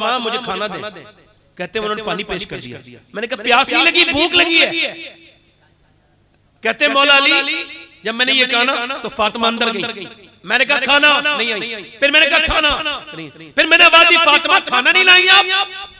फातिमा मुझे खाना दे। कहते हैं उन्होंने पानी पेश कर दिया। मैंने कहा प्यास नहीं लगी, भूख लगी है। कहते हैं मौला अली जब मैंने ये कहा ना तो फातिमा अंदर गई। मैंने कहा खाना नहीं आई। फिर मैंने कहा खाना नहीं। फिर मैंने आवाज दी फातिमा खाना नहीं लाई आप।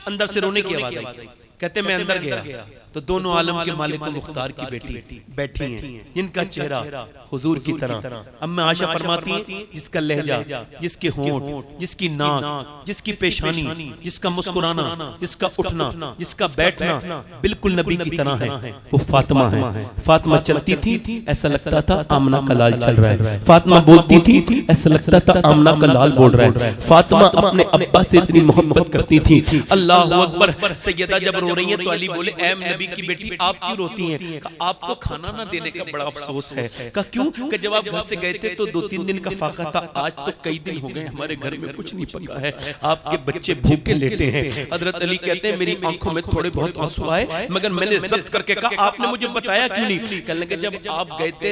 अंदर से रोने की आवाज आई। कहते मैं अंदर गया तो दोनों आलम के मालिक मुख्तार की बेटी बैठी हैं, जिनका चेहरा हुजूर की तरह। अम्मा आशा फरमाती हैं जिसका लहजा, जिसके होंठ, जिसकी नाक, जिसकी पेशानी, जिसका मुस्कुराना, जिसका उठना, जिसका बैठना बिल्कुल नबी की तरह है, वो फातिमा है। फातिमा चलती थी ऐसा लगता था आमना का लाल चल रहा है। फातिमा बोलती थी ऐसा लगता था आमना का लाल बोल रहा है। फातिमा अपने अब्बा से इतनी मोहब्बत करती थी। अल्लाह अकबर। सैयदा जब रो रही है तो अली बोले ऐ नबी की बेटी आप क्यों रोती हैं? आपको खाना ना देने का बड़ा अफसोस है। कहा क्यों? कि जब आप घर से गए थे तो 2-3 दिन का फाका था, आज तो कई दिन हो गए हमारे घर में कुछ नहीं पका है, आपके बच्चे भूखे लेटे हैं। हजरत अली कहते हैं मेरी आंखों में थोड़े बहुत आंसू आए, मगर मैंने जब्त करके कहा आपने मुझे बताया क्यों नहीं? कहने लगे जब आप गए थे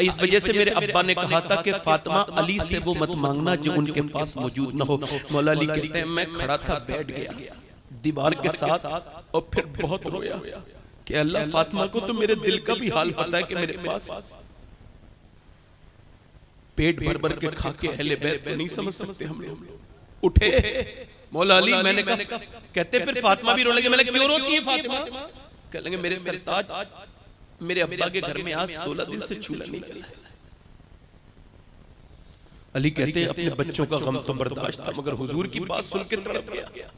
इस वजह से मेरे अब्बा ने कहा था कि फातिमा अली से वो मत मांगना जो उनके पास मौजूद न हो। मौला अली कहते हैं मैं खड़ा था, बैठ गया दीवार के साथ और फिर बहुत रोया कि अल्लाह फातिमा को तो मेरे दिल का भी हाल पता है कि मेरे पास पेट भर भर के खा के अहले बैत को नहीं समझ सकते हम लोग। उठे मौला अली, मैंने कहा कहते फिर फातिमा भी रोने लगे। मैंने क्यों रोती है फातिमा? कह लगे मेरे सरताज मेरे अब्बा के घर में आज 16 दिन से चूल्हा नहीं जला है। अली कहते अपने बच्चों का गम तो बर्दाश्त था, मगर हुजूर की बात सुन के तड़प गया।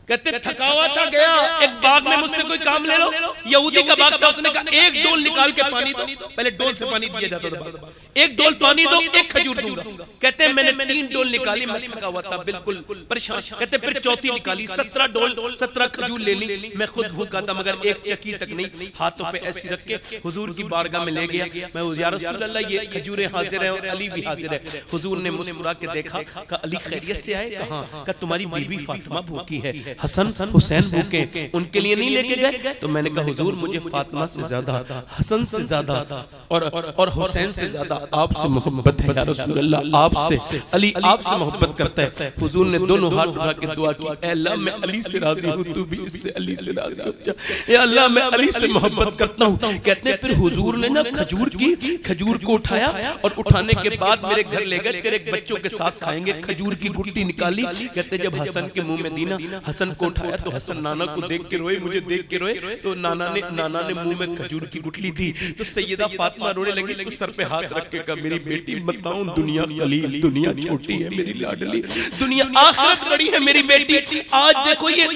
कहते थका हुआ था, गया एक बाग में मुझसे कोई काम ले लो। यहूदी का बाग था, उसने कहा एक डोल निकाल के पानी दो। पहले डोल से पानी दिया जाता था, एक डोल पानी दो, एक खजूर दूंगा। कहते मैंने 3 डोल निकाली, मैं थका हुआ था बिल्कुल परेशान। कहते फिर चौथी निकाली, 17 डोल 17 खजूर ले ली। मैं खुद भूखा था मगर एक चक्की तक नहीं, हाथों पे ऐसी रख के हुजूर की बारगाह में ले गया। मैं या रसूल अल्लाह ये खजूरें हाजिर है और अली भी हाजिर है। हुजूर ने मुस्कुरा के देखा, कहा अली खैरियत से आए? कहा कहा तुम्हारी बीवी फातिमा भूखी है, हसन हुसैन भूखे, उनके लिए नहीं लेके गए? तो मैंने कहा हुजूर मुझे फातिमा से ज्यादा, हसन से ज्यादा और हुसैन से ज्यादा आपसे मोहब्बत है या रसूल अल्लाह। आपसे अली आपसे मोहब्बत करता है। हुजूर ने दोनों हाथ उठा के दुआ की, ऐ अल्लाह मैं अली से राजी हूं, तू भी इससे अली से राजी हो जा। या अल्लाह मैं अली से मोहब्बत करता हूं। कहते हैं फिर हुजूर ने ना खजूर को उठाया और उठाने के बाद मेरे घर ले गए, तेरे बच्चों के साथ खाएंगे। खजूर की गुट्टी निकाली। कहते जब हसन के मुंह में दी ना, हसन को उठाया तो हसन नाना को देख के रोए, मुझे देख के रोए। तो नाना ने मुंह में खजूर की गुठली दी। तो सैयदा फातिमा रोने लगी तो सर पे हाथ रख के कहा मेरी बेटी बताऊं दुनिया कलील, दुनिया छोटी है मेरी लाडली, दुनिया आखिरत बड़ी है मेरी बेटी। आज देखो ये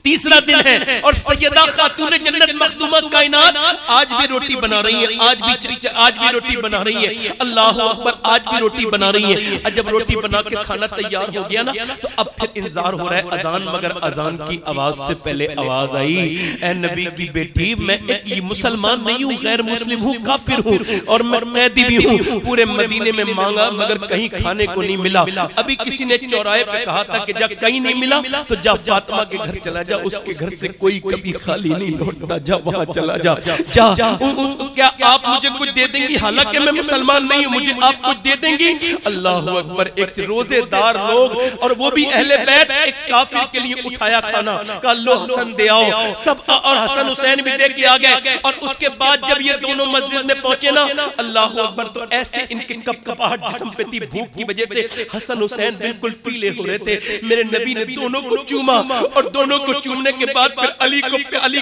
तीसरा दिन है और सैयदा खातून जन्नत मखदूमा कायनात आज भी रोटी बना रही है, आज भी रोटी बना रही है। अल्लाह अकबर, आज भी रोटी बना रही है। और जब रोटी बना के खाना तैयार हो गया ना तो अब फिर इंतजार हो रहा है अजान, मगर अजान की आवाज से पहले आवाज आई, ऐ नबी की बेटी मैं एक मुसलमान नहीं हूँ, गैर मुस्लिम हूँ, काफिर हूँ और मैं कैदी भी हूँ। पूरे मदीने में मांगा मगर कहीं खाने को नहीं मिला। अभी किसी ने चौराहे पे कहा था कि जब कहीं नहीं मिला तो जा फातिमा के घर चला जा, उसके घर से कोई कभी खाली नहीं लौटता, जा वहां चला जा। क्या आप मुझे कुछ दे देंगी? हालांकि मैं मुसलमान नहीं हूं, मुझे आप कुछ दे देंगी? अल्लाह अकबर, एक रोजेदार लोग और वो भी अहले बैत एक काफिर के लिए उठाया खाना, कहा लो हसन दे आओ। सब और हसन हुसैन भी दे के आ गए। और उसके बाद जब ये दोनों मस्जिद में पहुंचे ना, अल्लाह अकबर, तो ऐसे इनके कपकपाहट जिस्म पे थी भूख की वजह से। हसन हुसैन बिल्कुल पीले हो रहे थे। मेरे नबी ने दोनों को चूमा और दोनों को चूमने के बाद फिर अली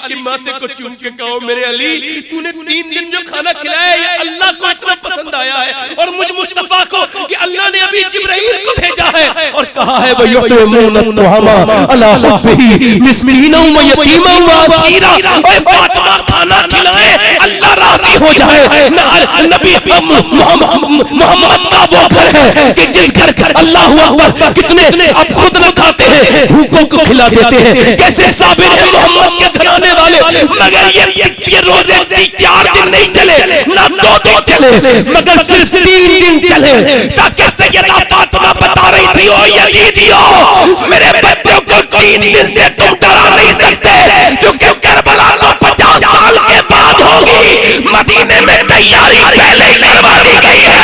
के माथे को चूम के कहो मेरे अली तूने 3 दिन जो खाना खिलाया ये अल्लाह को इतना पसंद आया है और मुझ मुस्तफा को कि अल्लाह ने अभी जिब्राइल को भेजा है और कहा है वयुतमून तुहमा अला हुब्बिही मिस्कीनन व यतीमन व असीरा। ओए फातिमा खाना खिलाए अल्लाह राजी हो जाए। नबी मोहम्मद का वो घर है कि जिस घर अल्लाह अकबर कितने अब खुद न खाते हैं, भूखों को खिला देते हैं। कैसे साबिर है मोहम्मद के घराने वाले, मगर ये रोजे 4 दिन नहीं चले, ना 2 दिन चले, मगर सिर्फ 3 दिन चले। ताकि सैयदा फातिमा बता रही थी ओ यजीदियों मेरे बच्चों को 3 दिन से तुम डरा नहीं सकते, क्योंकि करबला तो 50 साल के बाद होगी। मदीने में तैयारी पहले ही करवा दी गई है।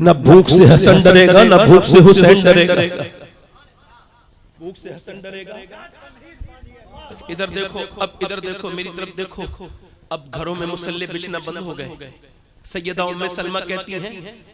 न भूख से हसन डरेगा, न भूख से हुसैन डरेगा। भूख से हसन डरेगा। इधर देखो, अब इधर देखो, मेरी तरफ देखो। अब घरों में मुसल्ले बिछना बंद हो गए। सैयदा उम्मे सलमा कहती हैं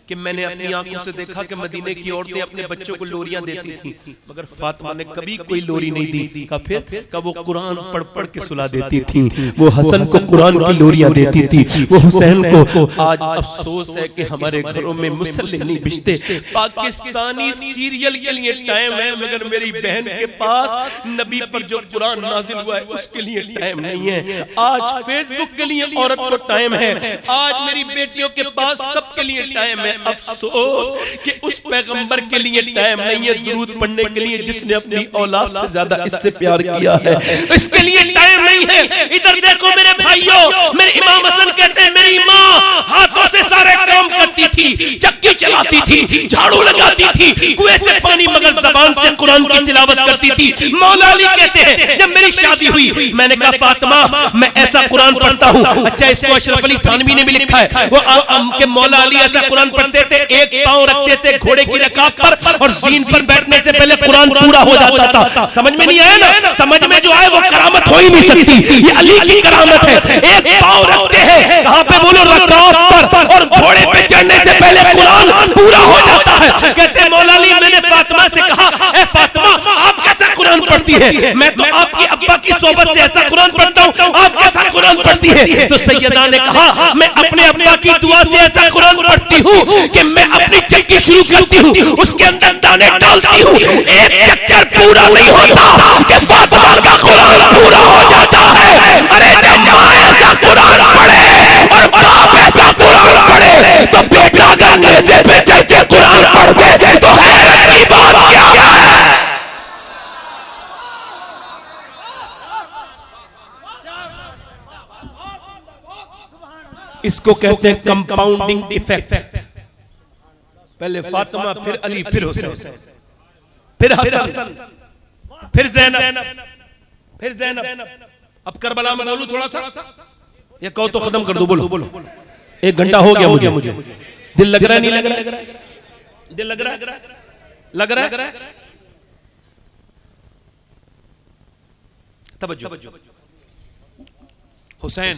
कि मैंने अपनी आंखों से देखा कि मदीने की औरतें अपने बच्चों को लोरियां देती थी, मगर फातिमा ने कभी कोई लोरी नहीं दी। का फिर का वो कुरान पढ़ पढ़ के सुला देती थी। वो हसन को कुरान की लोरियां देती थी, वो हुसैन को। आज अफसोस है कि हमारे घरों में मुसल्ले नहीं बिछते। पाकिस्तानी सीरियल के लिए टाइम है, मगर मेरी बहन के पास नबी पर जो कुरान नाजिल हुआ है उसके लिए टाइम नहीं है। आज फेसबुक के लिए औरत को टाइम है, आज मेरी बेटियों के पास सबके लिए टाइम है। अफसोस कि उस पैगंबर के लिए टाइम नहीं है दुरूद पढ़ने के लिए जिसने अपनी औलाद से ज्यादा इससे प्यार किया है, इसके लिए टाइम नहीं है। इधर देखो मेरे भाइयों, मेरे इमाम हसन कहते हैं मेरी माँ हाथों से सारे काम करती थी, चक्की चलाती थी, झाड़ू लगाती थी, कुएं से पानी, मगर जबान से कुरान की तिलावत करती थी। मौला अली कहते हैं जब मेरी शादी हुई मैंने कहा फातिमा मैं ऐसा कुरान पढ़ता हूँ। अच्छा, इसको अशरफ अली थानवी ने भी लिखा है। वो के मौला अली ऐसा कुरान पढ़ते थे, एक पांव रखते थे घोड़े की रकाब पर और जीन पर बैठने से पहले कुरान पूरा हो जाता था। समझ में नहीं आया ना? समझ में जो आए वो करामत हो ही नहीं सकती, ये अली की करामत है। एक पांव रखते हैं कहां पे बोलो, रकाब पर, और घोड़े पे चढ़ने से पहले कुरान पूरा हो जाता है। कहते मौला अली मैंने फातिमा से कहा ए फातिमा आप कैसा कुरान पढ़ती है? मैं तो आपकी अब्बा की सोबत से ऐसा कुरान पढ़ता हूँ, आप कैसा कुरान पढ़ती है? तो सैयदा ने कहा मैं अपने अब्बा की दुआ से ऐसा कुरान पढ़ती हूँ कि मैं अपनी चक्की शुरू करती हूँ, उसके अंदर दाने डालती हूँ, एक चक्कर पूरा नहीं होता कि फातिमा का कुरान पूरा हो जाता है। अरे जब माँ ऐसा कुरान पढ़े और बाप ऐसा कुरान पढ़े तो बेटा अगर नेज़े पे चढ़ के कुरान पढ़ दे तो हैरत की बात क्या है? इसको कहते हैं कंपाउंडिंग इफेक्ट। पहले फातिमा, फिर अली, फिर हुसैन, फिर हसन, फिर ज़ैनब, फिर ज़ैनब। अब करबला में बोलूं थोड़ा सा या कहो तो खत्म कर दो? बोलो। 1 घंटा हो गया मुझे। दिल लग रहा है नहीं लग रहा है? दिल लग रहा है। तवज्जो। हुसैन,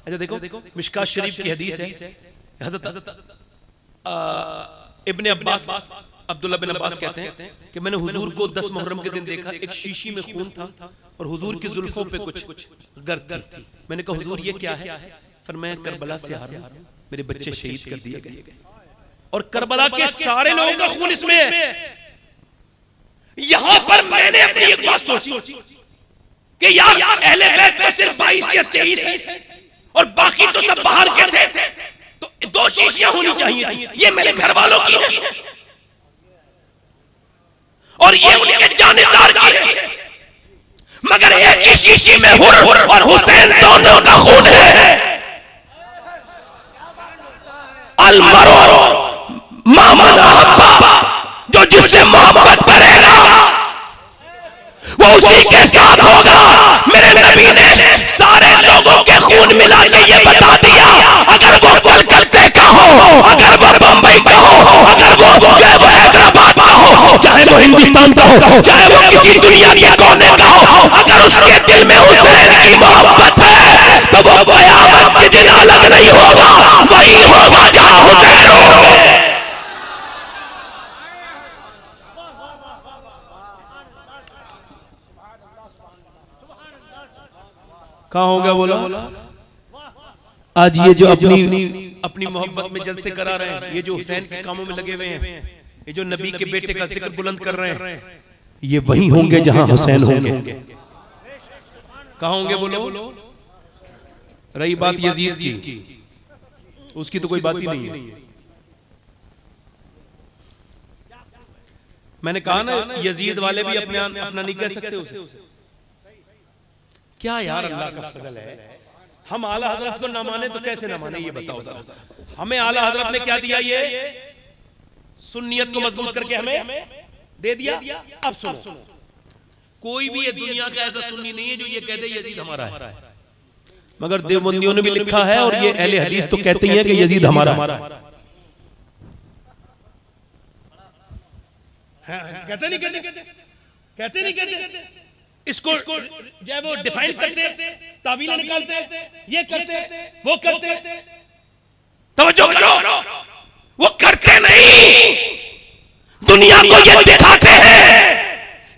अच्छा देखो मिशकात शरीफ की हदीस है, हज़रत इब्ने अब्बास, अब्दुल्ला बिन अब्बास कहते हैं कि मैंने हुजूर को 10 मुहर्रम के दिन देखा, एक शीशी में खून था और हुजूर की जुल्फों पे कुछ गर्द थी। मैंने कहा हुजूर ये क्या है? फरमाया करबला से आ रहा हूं, मेरे बच्चे शहीद कर दिए गए और करबला के सारे लोगों का खून इसमें है। यहां पर मैंने अपनी एक बात सोची कि यार अहले बैत तो सिर्फ 22 या 23 है और बाकी तो सब बाहर के थे, तो 2 शीशियां होनी चाहिए। ये मेरे घर वालों की है और ये उनके जानिसार की है, मगर एक ही शीशी में हुर और हुसैन दोनों का खून है। अलमरो मामन अहब्बा, जो जिससे मोहब्बत करेगा वो उसी के साथ होगा। मेरे नबी ने सारे लोगों के खून मिला के ये बता दिया, अगर वो कलकत्ते का हो, अगर वो बंबई का हो, अगर वो चाहे वो हैदराबाद का हो, चाहे वो हिंदुस्तान का हो, चाहे वो किसी दुनिया के कोने का हो, अगर उसके दिल में हुसैन की मोहब्बत है तो वो क़यामत के दिन अलग नहीं होगा, वही होगा जहां हुसैन होंगे। कहाँ होगा बोला? आज ये जो अपनी मोहब्बत में जलसे करा रहे हैं, ये जो हुसैन के कामों में लगे हुए हैं, ये जो नबी के बेटे का जिक्र बुलंद कर रहे हैं, ये वही होंगे जहां हुसैन होंगे। कहाँ होंगे बोलो? रही बात यजीद की, उसकी तो कोई बात ही नहीं है। मैंने कहा ना यजीद वाले भी अपना नहीं कह सकते उसे। क्या यार अल्लाह का फजल है, हम आला हजरत को ना माने तो कैसे ना माने? ये बताओ जरा। हमें आला हजरत ने क्या दिया? ये सुन्नियत को मजबूत करके हमें दे दिया। अब सुनो, कोई भी ये दुनिया का ऐसा सुन्नी नहीं है जो ये कह दे यजीद हमारा है, मगर देवबंदियों ने भी लिखा है और ये अहले हदीस तो कहते हैं कि यजीद हमारा। कहते नहीं इसको जो है वो डिफाइन करते, तावील निकालते, ये करते, वो करते। तवज्जो करो, वो करते नहीं, दुनिया को ये दिखाते हैं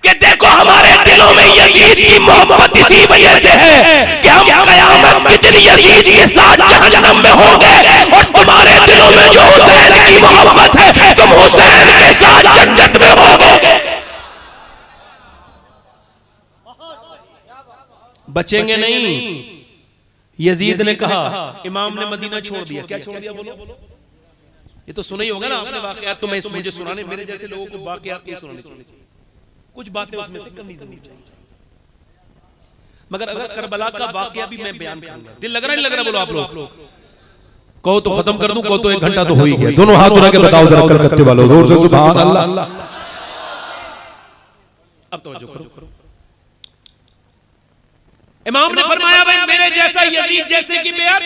कि देखो हमारे दिलों में यजीद की मोहब्बत इसी वजह से है कि हम क़यामत के दिन यजीद के साथ जहन्नम में होंगे, और तुम्हारे दिलों में जो हुसैन की मोहब्बत है तुम हुसैन के साथ जन्नत में होगे। बचेंगे नहीं। यजीद ने कहा, इमाम ने मदीना छोड़ दिया। क्या छोड़ दिया बोलो? ये तो सुना ही होगा ना आपने वाकयात, तो मैं मुझे सुनाने, मेरे जैसे लोगों को वाकयात नहीं सुनाने चाहिए, कुछ बातें उसमें से कमी करनी चाहिए। मगर अगर करबला का वाकया भी मैं बयान करूंगा, दिल लग रहा नहीं लग रहा? बोलो आप लोग, कहो तो खत्म कर दूं, कहो तो 1 घंटा तो हो ही गया। दोनों हाथ उठा के बताओ जरा कलकत्ते वालों, जोर से सुभान अल्लाह। अब तवज्जो करो। इमाम ने फरमाया भाई मेरे जैसा यजीद जैसे की बेअत।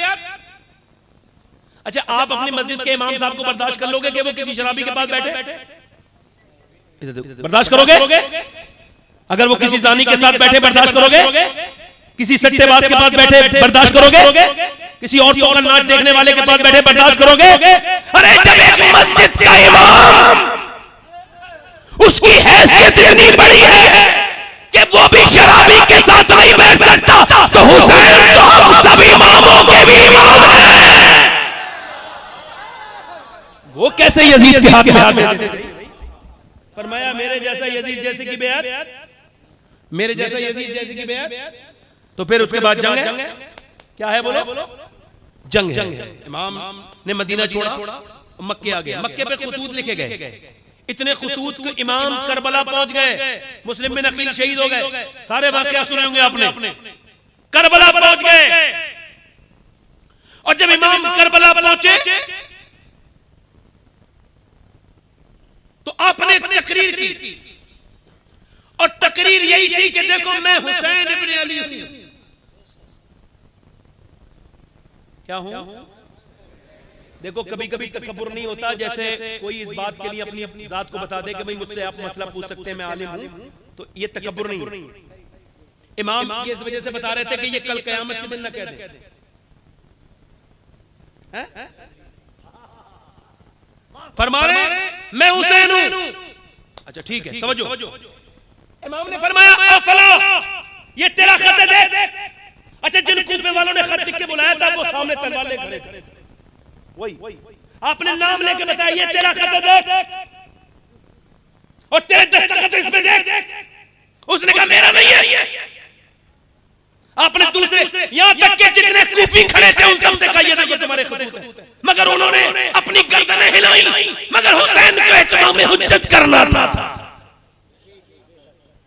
अच्छा, आप अपनी मस्जिद के इमाम साहब को बर्दाश्त कर लोगे कि वो किसी शराबी के पास बैठे? बर्दाश्त करोगे? अगर वो किसी जानी के साथ बैठे बर्दाश्त करोगे? किसी सट्टेबाज के पास बैठे बर्दाश्त करोगे? किसी औरतों का नाच देखने वाले के पास बैठे बर्दाश्त करोगे? अरे जब एक मस्जिद का इमाम, उसकी हैसियत इतनी बड़ी है कि वो भी शराबी के साथ नहीं बैठ सकता, तो हुसैन तो हम सब इमामों के भी इमाम हैं। वो कैसे यजीद के हाथ में हाथ दे? फरमाया मेरे जैसा यजीद जैसे की बेअत, मेरे जैसा यजीद जैसे की बेअत। तो फिर उसके बाद जंग है। क्या है बोलो? जंग है। इमाम ने मदीना छोड़ा, मक्के आ गए। मक्के पे खुतूत लिखे गए, इतने खुतूत को इमाम करबला पहुंच गए। मुस्लिम बिन अकील शहीद हो गए। सारे वाकया सुने होंगे आपने। करबला पहुंच गए, और जब इमाम करबला पहुंचे तो आपने तकरीर की, और तकरीर यही थी कि देखो मैं हुसैन इब्न अली हूं। क्या हूं? देखो कभी कभी तकब्बुर नहीं होता, जैसे कोई इस बात के लिए अपनी जात को बता दे कि भाई मुझसे आप मसला पूछ सकते हैं, मैं आलिम हूं, तो ये तकब्बुर नहीं। इमाम ये इस वजह से बता रहे थे कि ये कल क़यामत के दिन ना कह दे। फरमा रहे मैं हुसैन हूं। अच्छा ठीक है, तवज्जो। इमाम ने फरमाया फला, ये तेरा खत है, देख। अच्छा, जिन कूफे वालों ने खत लिख के बुलाया था वो सामने तलवार ले खड़े थे, वही आपने नाम लेके बताया ये तेरा खत है, देख, और तेरे दस्तखत इसमें देख। उसने कहा मेरा नहीं है। आपने दूसरे, यहां तक के जितने कूफी खड़े थे उन सबसे कहा ये देखो तुम्हारे खतूत है, मगर उन्होंने अपनी गर्दनें हिलाई, मगर हुसैन को इत्माम हुज्जत करना था।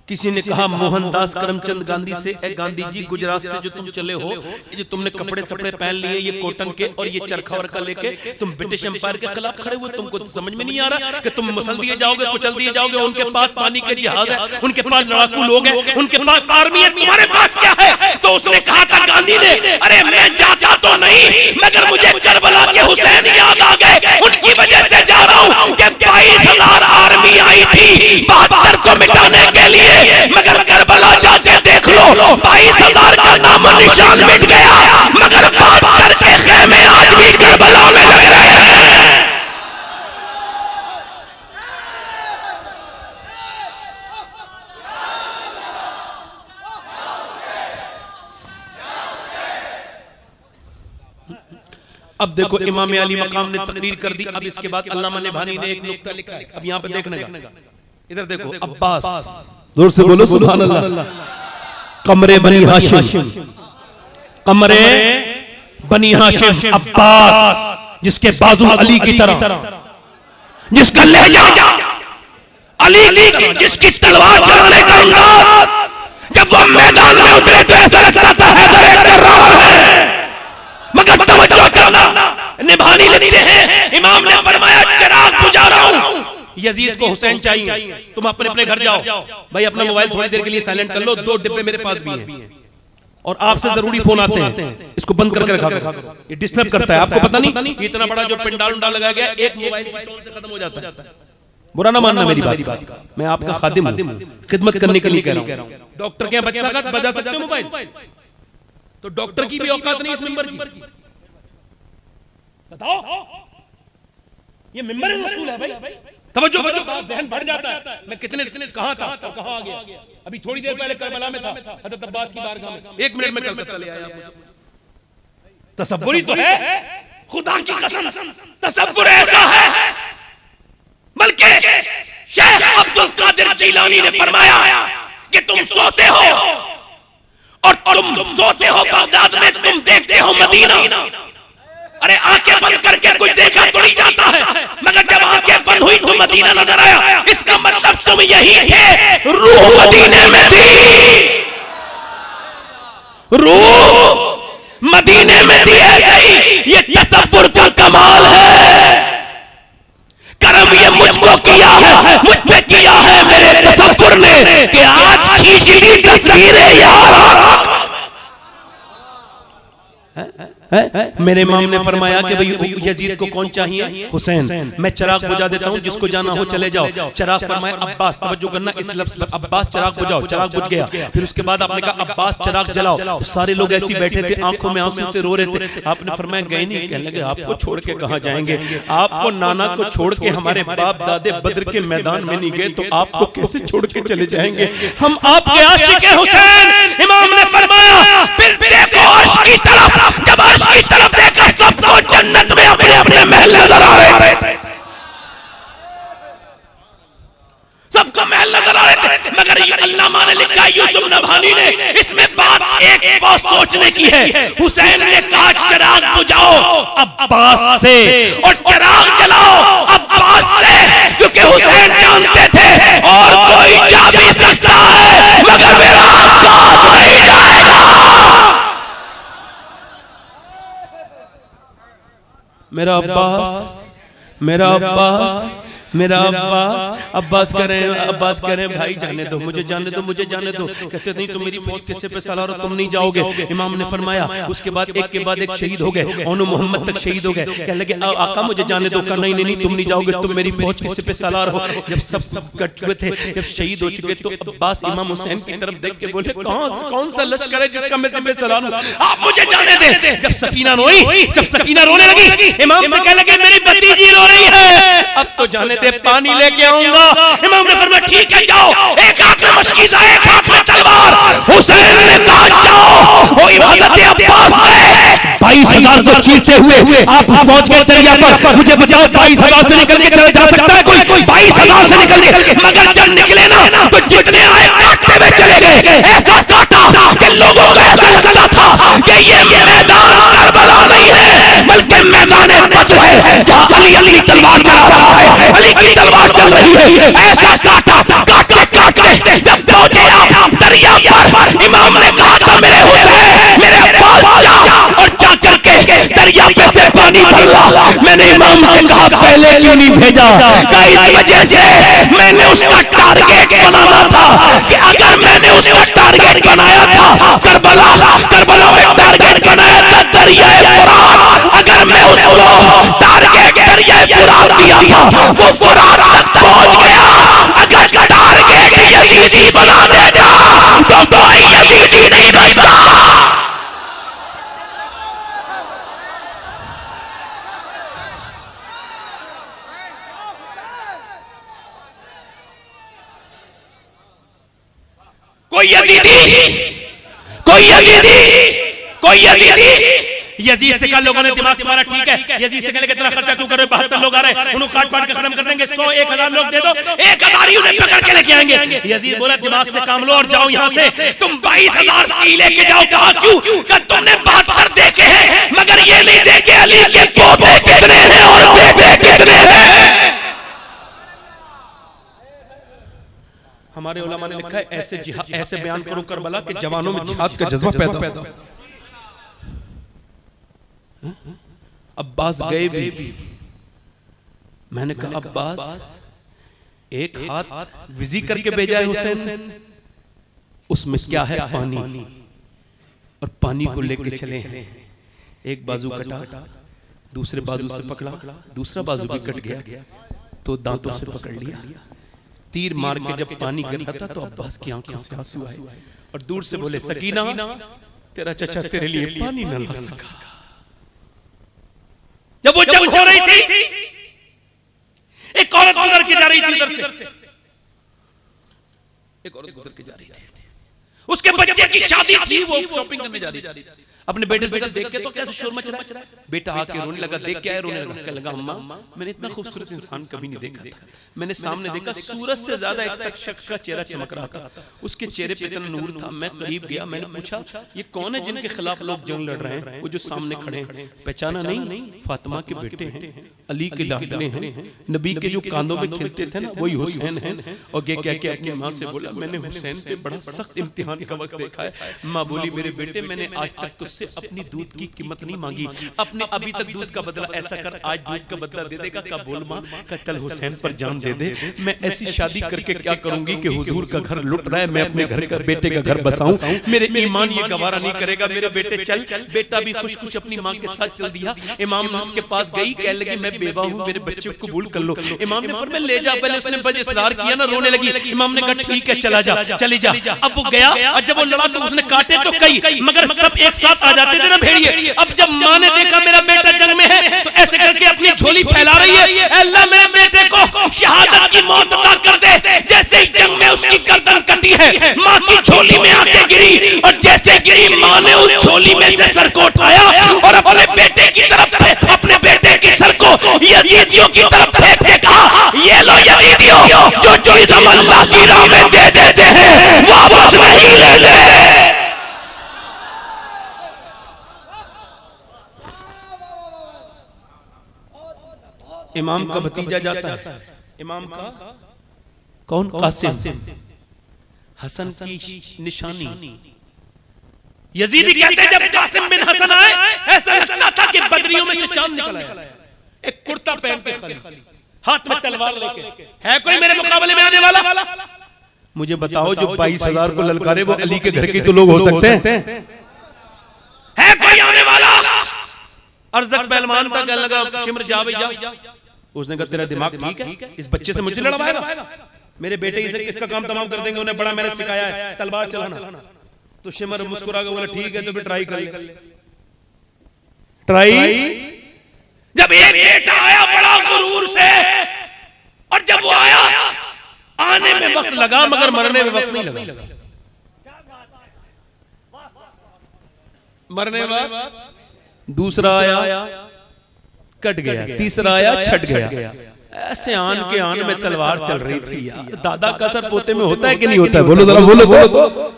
किसी ने कहा मोहनदास करमचंद गांधी से, ए गांधी जी गुजरात से जो तुम चले हो, ये जो तुमने कपड़े सपड़े पहन लिए ये कॉटन के और ये चरखा वरखा लेके तुम ब्रिटिश एम्पायर के खिलाफ खड़े हुए, तुमको तो समझ में नहीं आ रहा कि तुम मसल दिए जाओगे, कुचल दिए जाओगे। उनके पास पानी के जहाज है, उनके पास लड़ाकू लोग हैं, उनके पास आर्मी है, तुम्हारे पास क्या है? तो उसने कहा था गांधी ने, अरे मैं जाता तो नहीं, मगर मुझे करबला के हुसैन याद आ गए, उनकी वजह से जा रहा हूं कि 22,000 आर्मी आई थी 72 को मिटाने के लिए, मगर करबला जाके देख लो 22,000 का नाम निशान मिट गया, मगर 72 के खेमे आज भी करबला में लग रहे हैं। अब देखो इमाम अली मकाम ने तकरीर कर दी। अब इसके बाद अल्लामा नबहानी ने एक नुक्ता लिखा है, अब यहाँ पे देखने का, इधर देखो, अब्बास, जोर से बोलो सुभान अल्लाह। कमरे बनी हाशिम, कमरे बनी हाशिम, अब्बास जिसके बाजू अली की तरह, जिसका लहजा अली की तरह, जिसकी तलवार चलाने का अंदाज, जब वो मैदान में उतरे तो ऐसा लगता था हैदर कर रहा है। मगर तवज्जो करना, निभानी लेते हैं। इमाम ने फरमाया चिराग बुझा रहा हूं, यजीद को हुसैन चाहिए, तुम अपने अपने घर जाओ। भाई अपना मोबाइल थोड़ी देर के लिए साइलेंट कर लो, 2 डिब्बे मेरे पास भी हैं और आपसे जरूरी फोन आते हैं, इसको बंद करके रखा करो, ये डिस्टर्ब करता है। आपको पता नहीं इतना बड़ा जो पिंडाल उंडाल लगाया गया, एक मोबाइल की टोन से खत्म हो जाता है। बुरा ना मानना मेरी बात, मैं आपका खादिम हूं, खिदमत करने के लिए कह रहा हूं। डॉक्टर के बजा सकते हो मोबाइल, तो डॉक्टर की भी औकात नहीं इस मिंबर की। बताओ, ये मिंबर रसूल है भाई। तवज्जो करो, ध्यान बढ़ जाता है। मैं कितने कहां था तो कहां आ गया। अभी थोड़ी देर पहले करबला में था, हजरत अब्बास की बारगाह में, 1 मिनट में कलकत्ता ले आया। तसव्वुर तो है, खुदा की कसम तसव्वुर ऐसा है, बल्कि शेख अब्दुल कादिर जिलानी ने फरमाया कि तुम सोते हो और तुम सोते हो बगदाद में, तुम देखते हो मदीना। अरे आंखें बंद करके कुछ देखा तो नहीं जाता है, मगर जब आंखें बंद हुई तो मदीना नजर आया। इसका मतलब तुम यही थे, रूह मदीने में थी, रूह मदीने में थी। ऐसे ये तसव्वुर का कमाल है। करम ये मुझको किया है, मुझ पे किया है मेरे तसव्वुर ने कि आज खींच ली तस्वीरें यार। मेरे इमाम ने फरमाया कि भाई यजीद को कौन चाहिए? हुसैन। मैं चिराग बुझा देता हूं, जिसको जाना हो चले जाओ। चिराग फरमाया अब्बास, तवज्जो करना इस लफ्ज पर, अब्बास चिराग बुझाओ। चिराग बुझ गया। फिर उसके बाद आपने कहा अब्बास चिराग जलाओ। तो सारे लोग ऐसे बैठे थे, आंखों में आंसू थे, रो रहे थे। आपने फरमाया गए नहीं? कहने लगे आपको छोड़ के कहां जाएंगे? आपको नाना को छोड़ के हमारे बाप दादे बद्र के मैदान में नहीं गए, तो आपको कैसे छोड़ के चले जाएंगे? हम आपके आशिक हैं हुसैन। इमाम ने फरमाया फिर देखो अर्श की तरफ, जब अर्श की तरफ देखा सबको जन्नत में अपने अपने महल नजर आ रहे थे, सबको महल नजर आ रहे थे। मगर अल्लामा ने लिखा, यूसुफ नभानी ने, इसमें बात एक बहुत सोचने की है। हुसैन ने कहा चिराग बुझाओ अब्बास से और चिराग जलाओ अब्बास से, क्योंकि हुसैन जानते थे और कोई जा भी सकता है मगर मेरा अब्बास नहीं जाएगा। मेरा अब्बास, मेरा अब्बास, मेरा अब्बास करें भाई जाने दो, मुझे जाने दो, मुझे जाने दो। कहते नहीं तुम मेरी फौज किससे पे सलार हो, तुम नहीं जाओगे। इमाम ने फरमाया उसके बाद एक के बाद एक शहीद हो गए, ओनो मोहम्मद तक शहीद हो गए। कहने लगे आका मुझे जाने दो। कहा नहीं नहीं तुम नहीं जाओगे, तुम मेरी फौज किससे पे सलार हो। जब सब कट चुके थे, जब शहीद हो चुके, तो अब्बास इमाम हुसैन की तरफ देख के बोले कौन सा लश्कर है जिसका मैं तुम्हें सलार हूं, आप मुझे जाने दें। जब सकीना रोई, जब सकीना रोने लगी, इमाम से कहने लगे मेरी भतीजी रो रही है, अब तो जाने दे, पानी लेके आऊंगा। इमाम ने फरमाया ठीक है जाओ। एक हाथ में मशकीज़ा, एक हाथ में तलवार। हुसैन ने कहा जाओ। वो इबादत अब्बास है, 22,000 को चीरते हुए आप पहुंच गए दरिया पर, मुझे बचाओ। 22,000 से निकल के चले जा सकता है कोई? 22,000 से निकल के, मगर जब निकले ना तो जितने आए काटते हुए चले गए। ऐसा काटा कि लोगों को ऐसा लगता था कि ये मैदान करबला नहीं है बल्कि मैदान बद्र है, जहां अली तलवार चला रहा है, अली की तलवार चल रही है। ऐसा काटा, काटते काटते जब पहुंचे आप दरिया पर, इमाम ने कहा था मेरे हुसैन, मेरे अब्बास जा और जा करके दरिया पे से पानी भर ला। मैंने इमाम से कहा पहले क्यों नहीं भेजा? इस वजह से मैंने उसका टारगेट बनाना था कि अगर मैंने उसका टारगेट बनाया था करबला में टारगेट बनाया था दरिया फुरात, अगर मैं उसको टारगेट दरिया फुरात दिया था वो फुरात तक पहुंच गया। अगर टारगेट यजीदी बना देता तो कोई यजीदी नहीं बचता। कोई यजीदी यजीद से कल लोगों ने दिमाग तुम्हारा ठीक है, यजीद से कहने कितना खर्चा क्यों कर रहे हो? 72 लोग आ रहे हैं, उन्हें काट पाट के खत्म कर देंगे। 100-1000 लोग दे दो, 1000 ही उन्हें पकड़ के लेके आएंगे। यजीद बोला दिमाग से काम लो और जाओ यहाँ से। तुम 22,000 की लेके जाओ। कहा क्यों? कि तुमने 72 देखे हैं मगर ये नहीं देखे अली के पोते कितने हैं और बेटे कितने हैं। हमारे उलमा ने लिखा है ऐसे बयान करो करबला के जवानों में जिहाद का जज्बा पैदा। अब्बास गए भी, मैंने कहा अब्बास एक हाथ विजी करके भेजा है हुसैन, उसमें क्या है? पानी, और पानी को लेके चले हैं। एक बाजू कटा, दूसरे बाजू से पकड़ा, दूसरा बाजू भी कट गया। तो दांतों से पकड़ लिया, तीर मार के जब पानी गिर रहा था तो अब्बास की आंखों से आंसू आए और दूर से बोले, सकीना तेरा चचा तेरे लिए पानी न ला सका। जब वो जंग हो रही थी, एक औरत गुजर के जा रही थी उधर से, एक औरत गुजर के जा रही थी, उसके बच्चे की शादी थी, वो शॉपिंग करने जा रही थी। अपने बेटे से देख के तो कैसे शोर मच रहा है, बेटा आके रोने लगा, देख के आए रोने लगा, कहने लगा अम्मा मैंने इतना खूबसूरत इंसान कभी नहीं देखा था, मैंने सामने देखा सूरज से ज्यादा एक शख्स का चेहरा चमक रहा था, उसके चेहरे पे इतना नूर था, मैं करीब गया, मैंने पूछा ये कौन है जिनके खिलाफ लोग जंग लड़ रहे हैं, वो जो सामने खड़े हैं, पहचाना नहीं, फातिमा के बेटे हैं, अली के लाडले हैं, नबी के जो कांधों में खिलते थे ना वही हुसैन हैं। और ये कह के अपनी माँ से बोला, मैंने हुसैन पे बड़ा सख्त इम्तिहान का वक्त देखा है। माँ बोली, मेरे बेटे मैंने आज तक तुझसे अपनी दूध की कीमत नहीं मांगी, अपने अभी तक दूध का बदला ऐसा कर, आज दूध का बदला दे देगा। का बोल माँ, का चल हुसैन पर जान दे दे, मैं ऐसी शादी करके क्या करूंगी कि हुजूर का घर लुट रहा है, मैं अपने घर का बेटे का घर बसाऊं, मेरे ईमान ये गवारा नहीं करेगा, मेरे बेटे चल। बेटा भी खुश खुश अपनी माँ के साथ चल दिया। इमाम उसके पास गई, कह लगी मैं बेवा हूँ, मेरे बच्चे को कबूल कर लो। इमाम ने फरमाया ले जा, पहले उसने बड़े इसरार किया ना, रोने लगी। इमाम ने कहा ठीक है चला जा, चली जा। अब वो गया और जब वो लड़ा तो उसने काटे तो कई, मगर सब एक साथ आ जाते थे ना भेड़िए। अब जब माँ ने देखा मेरा बेटा जंग में है तो ऐसे करके अपनी झोली फैला रही है, अल्लाह मेरे बेटे को शहादत की मौत अता कर दे। जैसे ही जंग में उसकी गर्दन कटी है, माँ की झोली में आके गिरी और जैसे गिरी माँ ने उस झोली में से सर को उठाया और अपने बेटे की तरफ, अपने बेटे की सर को यजीदियों की तरफ फेंक के कहा, ये लो यजीदियों, जो चीज हम अल्लाह की राह में दे देते हैं वापस नहीं लेते। इमाम का भतीजा जाता है, इमाम का कौन? कासिम, हसन की निशानी। यजीदी कहते हैं जब कासिम बिन हसन आए ऐसा लगता था कि बदरियों में से चांद निकल आया। एक कुर्ता पहन के खाली, हाथ में तलवार लेके, है कोई मेरे मुकाबले में आने वाला? मुझे बताओ जो 22,000 को ललकारे वो अली के घर के तो लोग हो सकते हैं? है कोई आने वाला? अरज़क पहलवान था, कहने लगा शिमर जा भाई जा। उसने कहा तेरा दिमाग ठीक है, इस बच्चे से मुझे लड़वाएगा? मेरे बेटे इसे इसका काम तमाम कर देंगे, उन्हें बड़ा मैंने सिखाया है तलवार चलाना। तो शिमर मुस्कुरा के बोला ठीक है तो फिर ट्राई कर ले। ट्राई जब एक बेटा आया बड़ा गुरूर से, और जब वो आया आने में वक्त लगा मगर मरने में वक्त नहीं लगा। मरने में दूसरा आया कट गया, तीसरा आया छट गया। ऐसे आन के आन में तलवार चल रही थी यार। दादा का असर पोते में होता है कि नहीं होता है? बोलो जरा, बोलो बोलो।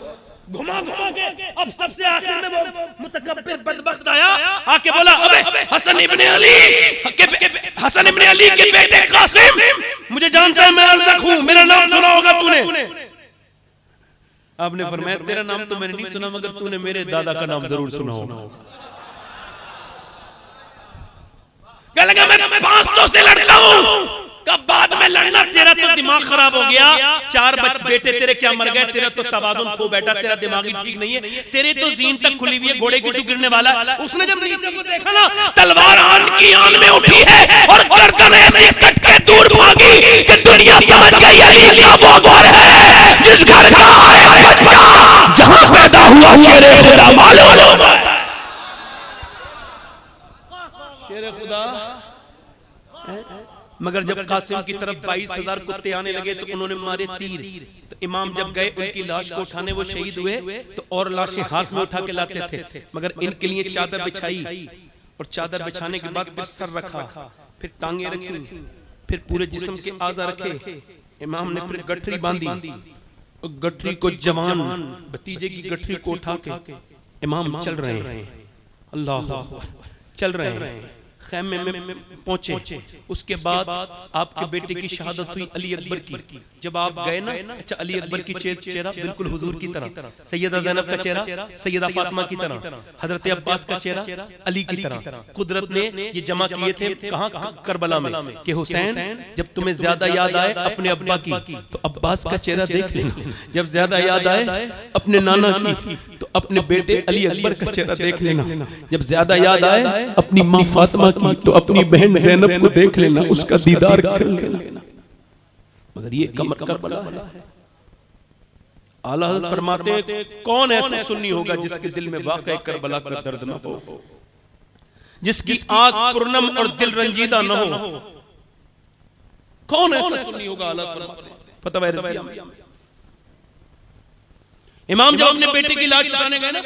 घुमा घुमा के अब सबसे आखिर में वो मुतकब्बिर बदबख्त आया, आके बोला अबे हसन इब्ने अली के बेटे कासिम, मुझे जानता है मैं अरज़क हूं, मेरा नाम सुना होगा तूने। आपने फरमाया तेरा नाम तो मैंने नहीं सुना मगर तूने मेरे दादा का नाम जरूर सुना होगा। क्या लगा मैं 500 से लड़ता हूं, कब बाद में लड़ना, तेरा तो दिमाग खराब हो गया। 4 बेटे तेरे क्या मर गए, तेरा तो तवाज़ुन खो बैठा, तेरा दिमाग ही ठीक नहीं है, तेरे तो ज़ीन तक खुली हुई है, घोड़े की तू गिरने वाला। उसने जब नीचे को देखा ना, तलवार आन की आन में उठी है और गर्दन ऐसे कट के दूर भागी कि दुनिया समझ गई अली का वो घर है जिस घर का है बच्चा, जहां पैदा हुआ शेरे खुदा मालूम है। शेरे खुदा। मगर जब कासिम की तरफ 22,000 कुत्ते आने लगे तो उन्होंने मारे तीर। तो इमाम जब गए उनकी लाश को उठाने, वो शहीद हुए तो और लाशें हाथ में उठा के लाते थे, मगर इनके लिए चादर बिछाई और चादर बिछाने के बाद फिर सर रखा, फिर टांगे रखी, फिर पूरे जिस्म के आज़ा रखे। इमाम ने फिर गठरी बांधी, गठरी को जवान भतीजे की गठरी को उठा के इमाम चल रहे हैं, अल्लाह चल रहे हैं, खैमे में पहुंचे। उसके बाद आपके बेटे की शहादत हुई अली अकबर की। जब आप गए ना, अच्छा अली अकबर की चेहरा बिल्कुल हुजूर की तरह, सैयदा ज़ैनब का चेहरा सैयदा फातिमा की तरह, हजरत अब्बास का चेहरा अली की तरह। कुदरत ने ये जमा किए थे कहाँ? करबला में, कि हुसैन जब तुम्हें ज्यादा याद आए अपने अब्बा की तो अब्बास का चेहरा देख लेना, जब ज्यादा याद आए अपने नाना की तो अपने बेटे अली अकबर का चेहरा देख लेना। जब ज्यादा याद आए अपनी माँ फातिमा की तो अपनी बहन ज़ैनब को देख लेना, उसका दीदार कर लेना। मगर ये करबला है। आला हज़रत फरमाते हैं कौन ऐसा सुन्नी होगा जिसके दिल में वाक़ई करबला का दर्द न हो, जिसकी आंख पुरनम और दिल रंजीदा न हो। कौन ऐसा सुन्नी होगा? आला फरमाते हैं फतवा रिज़विया में। इमाम जब अपने बेटे की लाश उठाने गए ना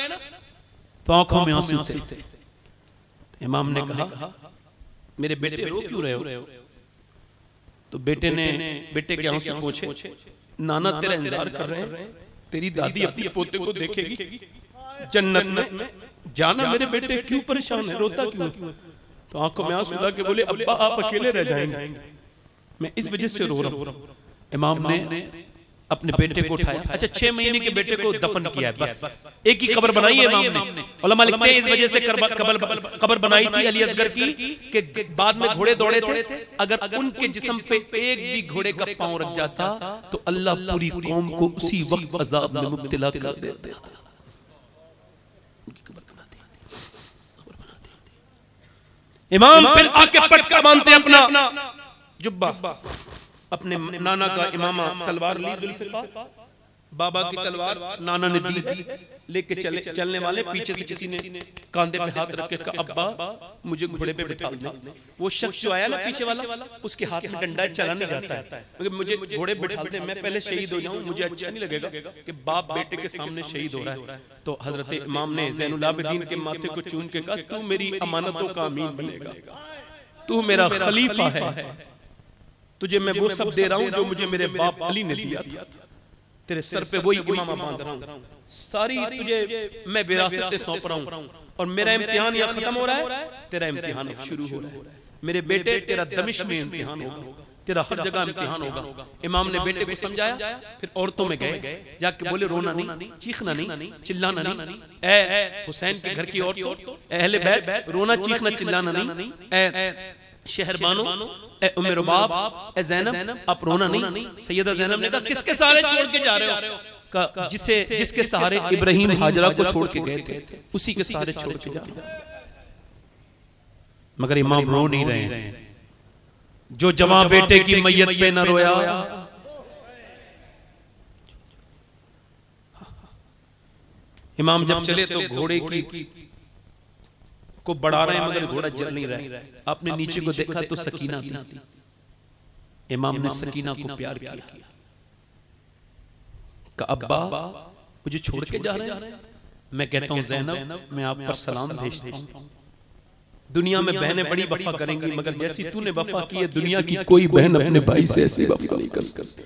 तो आंखों में आंसू थे। इमाम ने कहा मेरे बेटे रो क्यों रहे हो? तो बेटे के आंसू पोंछे, नाना तेरा इंतजार कर रहे हैं, तेरी दादी अपने पोते को देखेगी जन्नत में, जाना मेरे बेटे क्यों परेशान है, रोता क्यों? तो आंखों में आंसू लाके बोले अब्बा आप अकेले रह जाएंगे, मैं इस वजह से रो रहा हूं। इमाम ने अपने बेटे को उठाया। अच्छा 6 महीने के बेटे को दफन किया है, बस एक ही कब्र बनाई है इमाम ने। उलमा लिखते हैं इस वजह से कब्र बनाई थी अली असगर की कि बाद में घोड़े दौड़े थे, अगर उनके जिस्म पे एक भी घोड़े का पांव रख जाता तो अल्लाह पूरी कौम को उसी वक्त अजाब में मुब्तला कर देता। इमाम फिर आके पटका बांधते अपना जुब्बा, अपने नाना का इमामा तलवार ली, जुल्फ़िकार बाबा की तलवार नाना ने दी, लेके चलने वाले पीछे से किसी ने कांधे पे हाथ रख के कहा अब्बा मुझे घोड़े पे बिठा दे। वो शख्स जो आया ना पीछे वाला, उसके हाथ में डंडा चला नहीं जाता है, मुझे घोड़े बिठा दे, मैं पहले शहीद हो जाऊं, मुझे अच्छा नहीं लगेगा कि बाप बेटे के सामने शहीद हो रहा है। तो हजरत इमाम ने ज़ैनुल आबिदीन के माथे को चूम के कहा तू मेरी अमानतों का अमीन बनेगा, तू मेरा खलीफा है, तुझे मैं वो सब दे रहा हूं जो मुझे मेरे बाप अली ने दिया था, तेरे सर पे वही इमामा बांध रहा हूं, सारी तुझे मैं विरासतें सौंप रहा हूं, और मेरा इम्तिहान यहाँ खत्म हो रहा है, तेरा इम्तिहान शुरू हो रहा है। मेरे बेटे तेरा दमिश्क में इम्तिहान होगा, तेरा हर जगह इम्तिहान होगा। इमाम ने बेटे को समझाया, फिर औरतों में गए, जाके बोले रोना नहीं, चीखना नहीं, चिल्लाना नहीं, ए हुसैन के घर की औरतों, अहले बैत, रोना चीखना चिल्लाना नहीं, ए शहरबानो, ए उम्मे रुबाब, ए ज़ैनब आप रोना नहीं। सैयदा ज़ैनब ने कहा किसके सहारे छोड़ के जा रहे हो? का जिसके सहारे इब्राहिम हाजरा को छोड़ के गए थे उसी के सहारे छोड़ के जा रहे हो। मगर इमाम रो नहीं रहे हैं। जो जवां बेटे की मैयत पे न रोया, इमाम जब चले तो घोड़े की को बढ़ा रहे हैं मगर घोड़ा चल नहीं रहा है। आपने नीचे को देखा तो सकीना थी। इमाम ने सकीना को प्यार किया, कहा अब्बा मुझे छोड़ के जा रहे हैं? मैं कहता हूं ज़ैनब मैं आप पर सलाम भेजता हूं। दुनिया में बहनें बड़ी वफा करेंगी, मगर जैसी तूने वफा की है दुनिया की कोई बहन अपने भाई से ऐसी वफा नहीं कर सकती।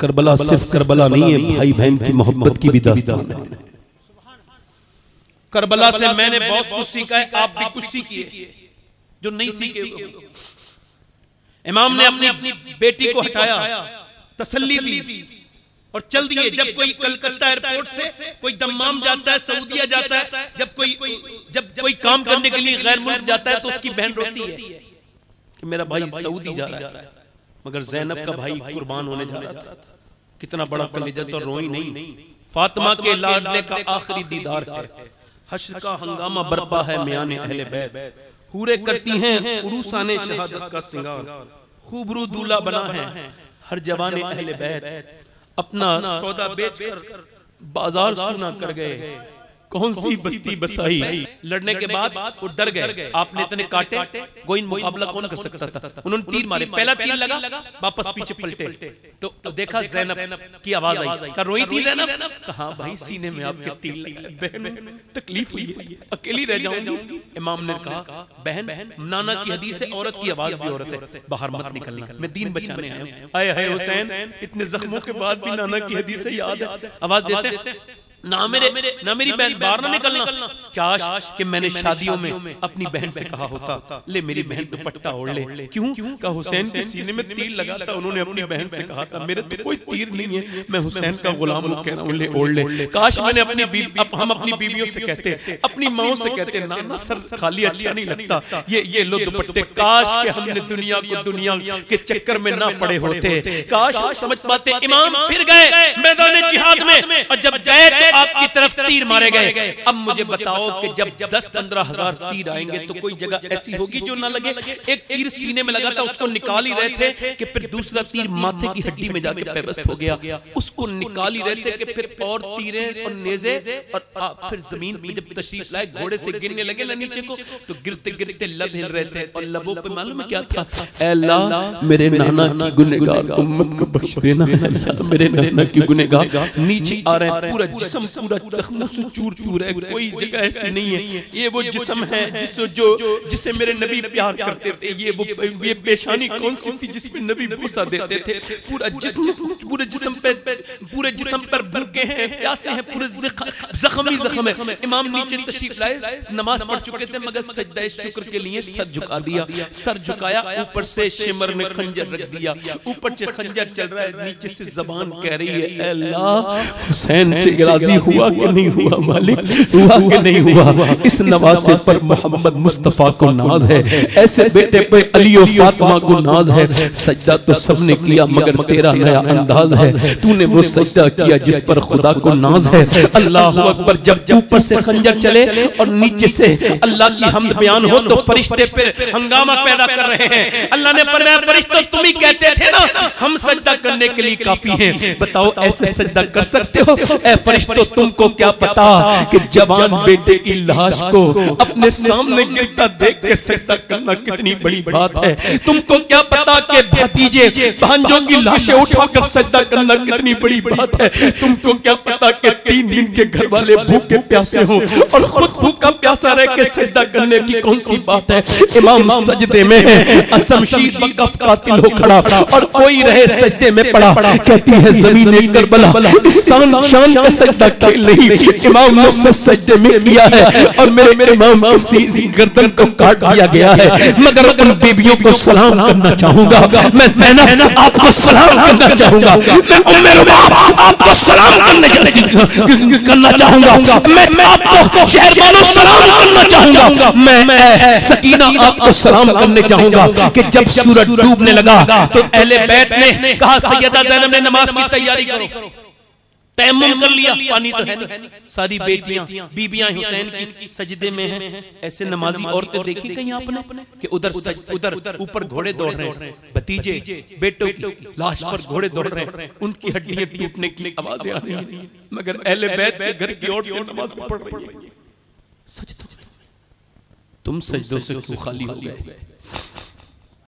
करबला सिर्फ करबला नहीं है, भाई बहन की मोहब्बत की भी दास्तान है। करबला से मैंने बहुत कुछ सीखा है, आप भी कुछ सीखिए जो नहीं सीखे। इमाम ने अपनी बेटी को हटाया, तसल्ली दी और चल दिए। जब कोई कलकत्ता एयरपोर्ट से कोई दम्माम जाता है, सऊदिया जाता है, जब कोई काम करने के लिए गैर मुल्क जाता है तो उसकी बहन रोती है कि मेरा भाई सऊदी जा रहा है, मगर ज़ैनब का भाई कुर्बान होने जा रहा था। कितना बड़ा कलेजा, तो रोई नहीं। फातिमा के लाडले का आखिरी दीदार है, हश्र का हंगामा बर्पा है मियाने अहले बैत, हूरे करती हैं उरूसाने शहादत का सिंगार, खूबरू दूल्हा बना है हर जवाने अहले बैत, अपना सौदा बेचकर बाजार सूना कर गए, कौन सी बस्ती बसाई। लड़ने के बाद वो डर गए, आपने इतने काटे, गोइन मुकाबला कौन कर सकता था। उन्होंने तीर मारे, पहला तीर लगा, वापस पीछे पलटे तो देखा ज़ैनब की आवाज आई। कहा रोई थी ज़ैनब? कहा भाई सीने में आपके तीर लगे, बहन तकलीफ हुई है, अकेली रह जाऊंगी। इमाम ने कहा बहन नाना की हदीस है, औरत की आवाज भी औरत है, बाहर मत निकलना, मैं दीन बचाने आया हूं। आए हाय हुसैन, इतने जख्मों के बाद भी नाना की हदीस याद है, आवाज देते ना मेरी बहन बाहर ना निकलना। काश कि मैंने शादियों में अपनी बहन से कहा होता ले मेरी बहन दुपट्टा ओढ़ ले। क्यों? का हुसैन के सीने में तीर लगा था, उन्होंने अपनी बहन से कहा था मेरे तो कोई तीर नहीं है, मैं हुसैन का गुलाम हूं, कह रहा हूं ले ओढ़ ले। काश मैंने हम अपनी बीवियों से कहते, अपनी माओ से कहते ना ना सर खाली अच्छा नहीं लगता, ये लो दुपट्टे। काश कि हमने दुनिया को दुनिया के चक्कर में ना पड़े होते। काश समझ पाते। इमाम फिर गए मैदान जिहाद में, और जब गए तो आपकी तरफ तीर मारे गए। अब मुझे बताओ कि जब 10-15 हजार तीर आएंगे तो कोई जगह ऐसी होगी जो ना लगे। एक तीर सीने में लगा था, उसको निकाल ही रहे थे कि फिर दूसरा तीर माथे की हड्डी में जाके पेबस्त हो गया, उसको निकाल ही रहे थे कि फिर और तीरें और नेज़े, और आप फिर जमीन पे जब तशरीफ लाए घोड़े से गिरने लगे ना नीचे को, तो गिरते गिरते लब हिल रहे थे, और लबों पे मालूम है क्या था? ऐ अल्लाह मेरे नाना की गुनहगार उम्मत को बख्श देना, मेरे नाना की गुनहगार नीचे आ रहे हैं, पूरा जिस्म पूरा जख्मों से चूर-चूर है, कोई जगह ऐसी नहीं है। ये वो जिस्म है जिसे मेरे नबी प्यार करते थे, ये पेशानी कौन सी थी जिसमें नबी बोसा देते थे? पूरे जिस्म पर भूखे हैं, प्यासे हैं, पूरे जख्म है। इमाम नीचे तशरीफ लाए, नमाज पढ़ चुके थे, मगर सजदा शुक्र के लिए सर झुका दिया। सर झुकाया, ऊपर से शिमर में खंजर रख दिया, ऊपर से खंजर चल रहा है, नीचे से जबान कह रही है अल्लाह हुसैन से राजी हुआ कि नहीं हुआ मालिक, हुआ कि नहीं हुआ? इस नवासे पर मोहम्मद मुस्तफा को नाज है, ऐसे बेटे पे अली और फातिमा को नाज है। सजदा तो सबने किया मगर तेरा नया अंदाज है, तूने वो सजदा किया जिस पर खुदा को नाज है। अल्लाह अकबर। जब ऊपर से खंजर चले और नीचे से अल्लाह की हमद बयान हो तो फरिश्ते फिर हंगामा पैदा कर रहे हैं। अल्लाह ने फरमाया फरिश्तों तुम ही कहते थे ना हम सजदा करने के लिए काफी हैं, बताओ ऐसे सजदा कर सकते हो? ऐ फरिश्तों तुमको क्या पता कि जवान बेटे की लाश को अपने सामने गिरता देख के सजदा करना कितनी बड़ी बात है? तुमको क्या पता कि भतीजे भांजों की लाशें उठाकर सजदा करना कितनी बड़ी बात है? तुमको क्या पता कि 3 दिन के घर वाले भूखे प्यासे हो और खुद भूखा प्यासा रह के सजदा करने की कौन सी बात है? इमाम सजदे में है, शमशीर बकफ कातिल हो खड़ा और कोई रहे सजदे में पड़ा, कहती है ज़मीने करबला इस शान का सजदा खेल नहीं, इमाम ने सजदे में किया है और मेरे इमाम की गर्दन को काट दिया गया है। मगर उन बीबियों को सलाम करना चाहूंगा, मैं ज़ैनब आपको सलाम करना चाहूंगा, मैं उम्मे रुबाब आपको सलाम करना चाहूंगा, मैं आपको शहरबानो सलाम करना चाहूंगा, मैं सकीना आपको सलाम करने चाहूंगा। कि जब सूरज डूबने लगा तो अहले बैत ने कहा सैयदा ज़ैनब ने नमाज की तैयारी करो, तयम्मुम कर लिया, पानी तो है नहीं, सारी बेटियां बीबियां हुसैन की सजदे में हैं। ऐसे नमाजी औरतें देखी कहीं आपने कि उधर ऊपर घोड़े दौड़ रहे हैं, भतीजे बेटों की लाश पर घोड़े दौड़ रहे हैं, उनकी हड्डियां टूटने की आवाजें आ रही हैं, मगर अहले बैत के घर की औरतें नमाज पढ़ रही हैं। तुम सजदों से क्यों खाली हो गए?